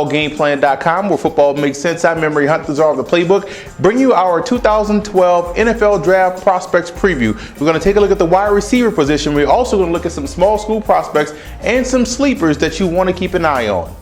footballgameplan.com, where football makes sense. I'm Memory Hunt, the czar of the playbook. Bring you our 2012 NFL Draft Prospects Preview. We're going to take a look at the wide receiver position. We're also going to look at some small school prospects and some sleepers that you want to keep an eye on.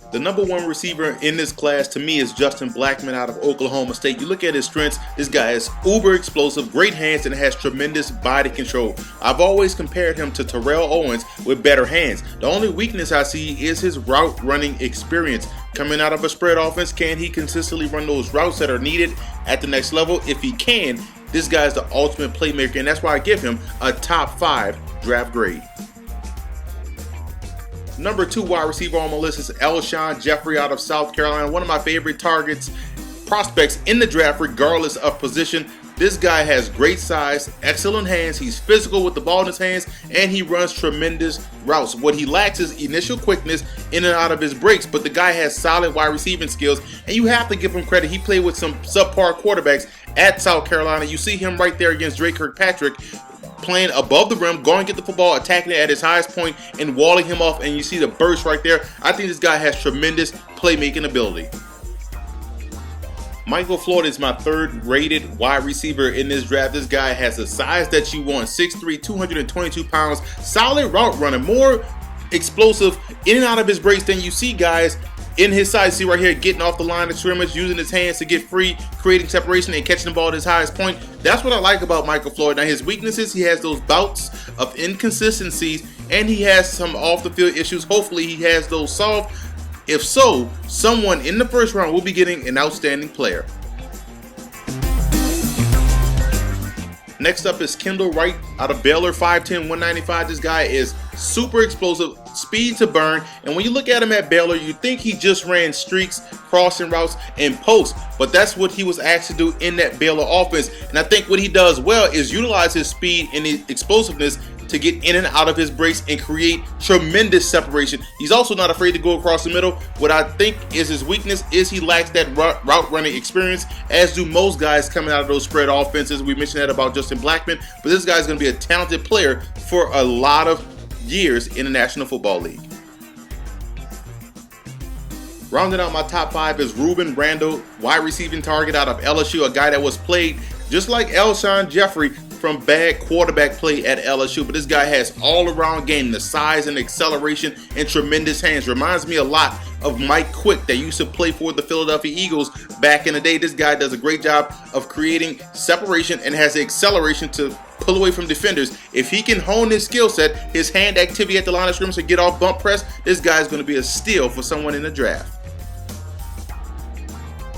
The number one receiver in this class to me is Justin Blackmon out of Oklahoma State. You look at his strengths, this guy is uber explosive, great hands, and has tremendous body control. I've always compared him to Terrell Owens with better hands. The only weakness I see is his route running experience. Coming out of a spread offense, can he consistently run those routes that are needed at the next level? If he can, this guy's the ultimate playmaker, and that's why I give him a top 5 draft grade. Number 2 wide receiver on my list is Alshon Jeffrey out of South Carolina. One of my favorite prospects in the draft, regardless of position. This guy has great size, excellent hands, he's physical with the ball in his hands, and he runs tremendous routes. What he lacks is initial quickness in and out of his breaks, but the guy has solid wide receiving skills, and you have to give him credit. He played with some subpar quarterbacks at South Carolina. You see him right there against Drake Kirkpatrick, playing above the rim, going to get the football, attacking it at his highest point, and walling him off, and you see the burst right there. I think this guy has tremendous playmaking ability. Michael Floyd is my 3rd rated wide receiver in this draft. This guy has the size that you want, 6'3", 222 pounds, solid route runner, more explosive in and out of his breaks than you see guys in his size. See right here, getting off the line of scrimmage, using his hands to get free, creating separation, and catching the ball at his highest point. That's what I like about Michael Floyd. Now, his weaknesses, he has those bouts of inconsistencies, and he has some off-the-field issues. Hopefully, he has those solved. If so, someone in the first round will be getting an outstanding player. Next up is Kendall Wright out of Baylor, 5'10", 195. This guy is super explosive, speed to burn, and when you look at him at Baylor, you think he just ran streaks, crossing routes, and posts, but that's what he was asked to do in that Baylor offense. And I think what he does well is utilize his speed and his explosiveness to get in and out of his breaks and create tremendous separation. He's also not afraid to go across the middle. What I think is his weakness is he lacks that route running experience, as do most guys coming out of those spread offenses. We mentioned that about Justin Blackmon, but this guy's going to be a talented player for a lot of years in the National Football League. Rounding out my top 5 is Ruben Randall, wide receiving target out of LSU, a guy that was played just like Alshon Jeffrey from bad quarterback play at LSU, but this guy has all-around game, the size and acceleration and tremendous hands. Reminds me a lot of Mike Quick that used to play for the Philadelphia Eagles back in the day. This guy does a great job of creating separation and has the acceleration to pull away from defenders. If he can hone his skill set, his hand activity at the line of scrimmage to get off bump press, this guy's going to be a steal for someone in the draft.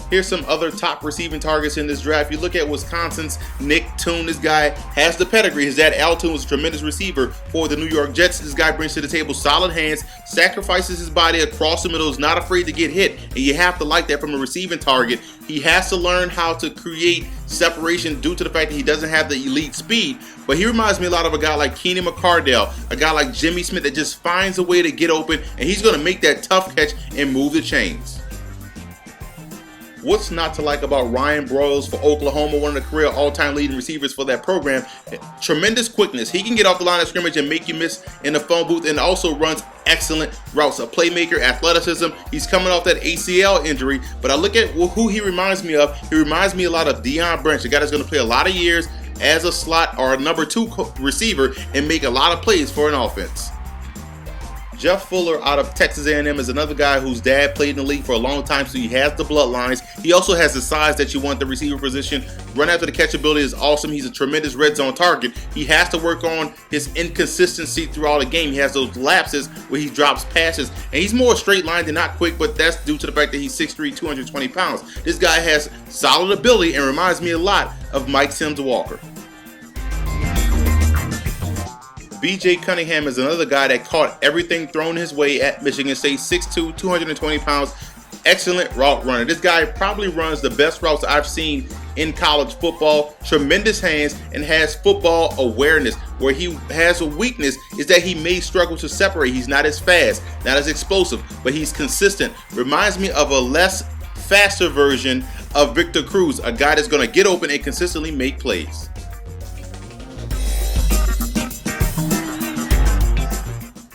Here's some other top receiving targets in this draft. You look at Wisconsin's Nick Toon. This guy has the pedigree. His dad, Al Toon, was a tremendous receiver for the New York Jets. This guy brings to the table solid hands, sacrifices his body across the middle, is not afraid to get hit, and you have to like that from a receiving target. He has to learn how to create separation due to the fact that he doesn't have the elite speed, but he reminds me a lot of a guy like Keenan McCardell, a guy like Jimmy Smith that just finds a way to get open, and he's going to make that tough catch and move the chains. What's not to like about Ryan Broyles for Oklahoma, one of the career all-time leading receivers for that program? Tremendous quickness. He can get off the line of scrimmage and make you miss in the phone booth, and also runs excellent routes. A playmaker, athleticism. He's coming off that ACL injury, but I look at who he reminds me of. He reminds me a lot of Deion Branch, a guy that's going to play a lot of years as a slot or a number 2 receiver and make a lot of plays for an offense. Jeff Fuller out of Texas A&M is another guy whose dad played in the league for a long time, so he has the bloodlines. He also has the size that you want at the receiver position. Run after the catch ability is awesome. He's a tremendous red zone target. He has to work on his inconsistency throughout the game. He has those lapses where he drops passes, and he's more straight line than not quick, but that's due to the fact that he's 6'3", 220 pounds. This guy has solid ability and reminds me a lot of Mike Sims Walker. BJ Cunningham is another guy that caught everything thrown his way at Michigan State, 6'2", 220 pounds, excellent route runner. This guy probably runs the best routes I've seen in college football, tremendous hands, and has football awareness. Where he has a weakness is that he may struggle to separate. He's not as fast, not as explosive, but he's consistent. Reminds me of a less faster version of Victor Cruz, a guy that's going to get open and consistently make plays.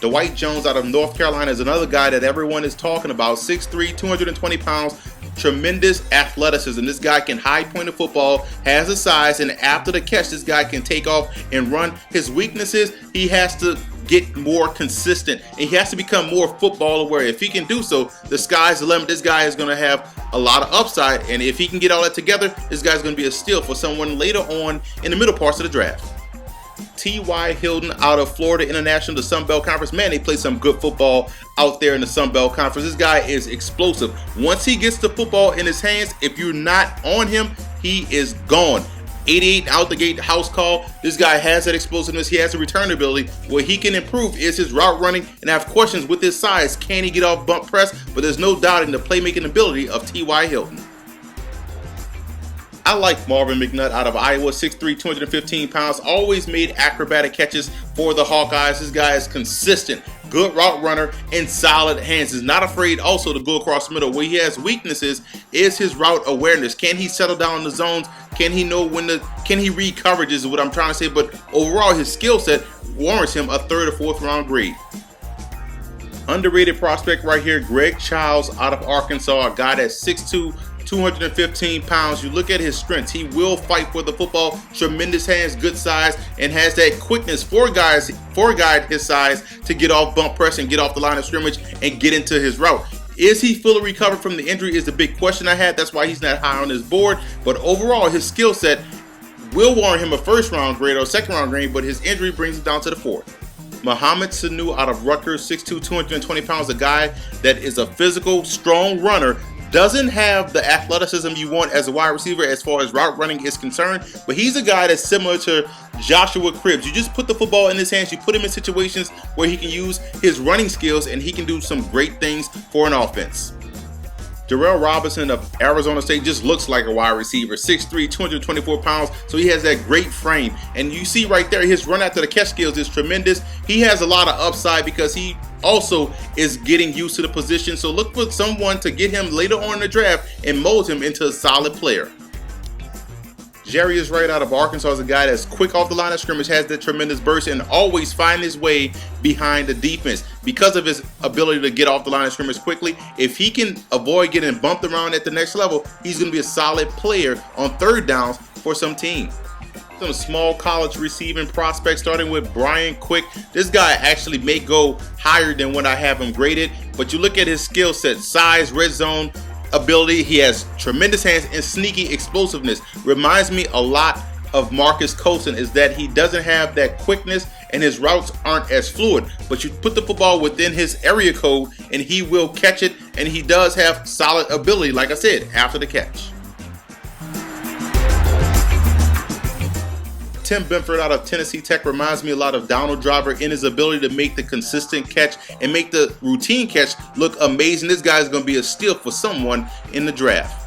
Dwight Jones out of North Carolina is another guy that everyone is talking about. 6'3", 220 pounds, tremendous athleticism. This guy can high point the football, has the size, and after the catch, this guy can take off and run. His weaknesses, he has to get more consistent, and he has to become more football aware. If he can do so, the sky's the limit. This guy is going to have a lot of upside, and if he can get all that together, this guy's going to be a steal for someone later on in the middle parts of the draft. T.Y. Hilton out of Florida International, the Sun Belt Conference. Man, they play some good football out there in the Sun Belt Conference. This guy is explosive. Once he gets the football in his hands, if you're not on him, he is gone. 88 out the gate house call. This guy has that explosiveness. He has the return ability. What he can improve is his route running, and I have questions with his size. Can he get off bump press? But there's no doubting the playmaking ability of T.Y. Hilton. I like Marvin McNutt out of Iowa, 6'3", 215 pounds, always made acrobatic catches for the Hawkeyes. This guy is consistent, good route runner, and solid hands. He's not afraid also to go across the middle. Where he has weaknesses is his route awareness. Can he settle down in the zones? Can he know can he read coverages is what I'm trying to say. But overall, his skill set warrants him a 3rd or 4th round grade. Underrated prospect right here, Greg Childs out of Arkansas, a guy that's 6'2", 215 pounds. You look at his strengths. He will fight for the football. Tremendous hands, good size, and has that quickness for a guy his size to get off bump press and get off the line of scrimmage and get into his route. Is he fully recovered from the injury is the big question I had. That's why he's not high on this board. But overall, his skill set will warrant him a 1st round grade or 2nd round grade, but his injury brings him down to the 4th. Mohamed Sanu out of Rutgers, 6'2", 220 pounds, a guy that is a physical, strong runner. Doesn't have the athleticism you want as a wide receiver as far as route running is concerned, but he's a guy that's similar to Joshua Cribbs. You just put the football in his hands, you put him in situations where he can use his running skills, and he can do some great things for an offense. Darrell Robinson of Arizona State just looks like a wide receiver, 6'3", 224 pounds, so he has that great frame. And you see right there, his run after the catch skills is tremendous. He has a lot of upside because he also is getting used to the position. So look for someone to get him later on in the draft and mold him into a solid player. Jarius Wright out of Arkansas is a guy that's quick off the line of scrimmage, has that tremendous burst, and always find his way behind the defense because of his ability to get off the line of scrimmage quickly. If he can avoid getting bumped around at the next level, he's going to be a solid player on 3rd downs for some team. Some small college receiving prospects, starting with Brian Quick. This guy actually may go higher than what I have him graded, but you look at his skill set, size, red zone ability. He has tremendous hands and sneaky explosiveness. Reminds me a lot of Marcus Colston, is that he doesn't have that quickness and his routes aren't as fluid, but you put the football within his area code and he will catch it, and he does have solid ability, like I said, after the catch. Tim Benford out of Tennessee Tech reminds me a lot of Donald Driver in his ability to make the consistent catch and make the routine catch look amazing. This guy is going to be a steal for someone in the draft.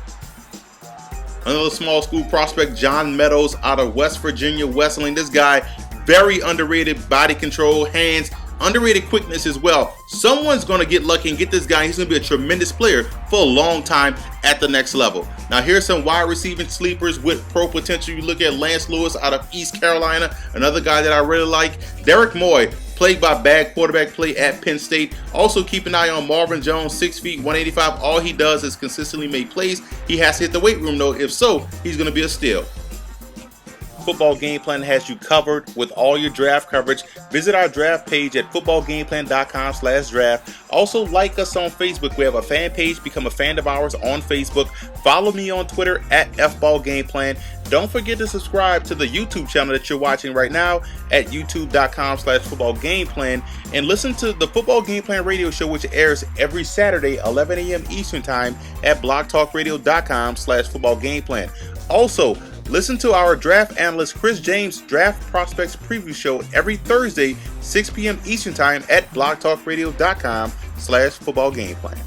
Another small school prospect, John Meadows out of West Virginia Wesleyan. This guy, very underrated body control, hands, underrated quickness as well. Someone's going to get lucky and get this guy. He's going to be a tremendous player for a long time at the next level. Now here's some wide receiving sleepers with pro potential. You look at Lance Lewis out of East Carolina, another guy that I really like. Derek Moy, plagued by bad quarterback play at Penn State. Also keep an eye on Marvin Jones, 6 feet, 185. All he does is consistently make plays. He has to hit the weight room though. If so, he's going to be a steal. Football Game Plan has you covered with all your draft coverage. Visit our draft page at footballgameplan.com/draft. Also like us on Facebook. We have a fan page. Become a fan of ours on Facebook. Follow me on Twitter at FBallGamePlan. Don't forget to subscribe to the YouTube channel that you're watching right now at youtube.com/footballgameplan, and listen to the Football Game Plan radio show, which airs every Saturday 11 a.m. Eastern time at blogtalkradio.com/footballgameplan. Also, listen to our draft analyst Chris James' Draft Prospects Preview Show every Thursday, 6 p.m. Eastern Time at blogtalkradio.com/footballgameplan.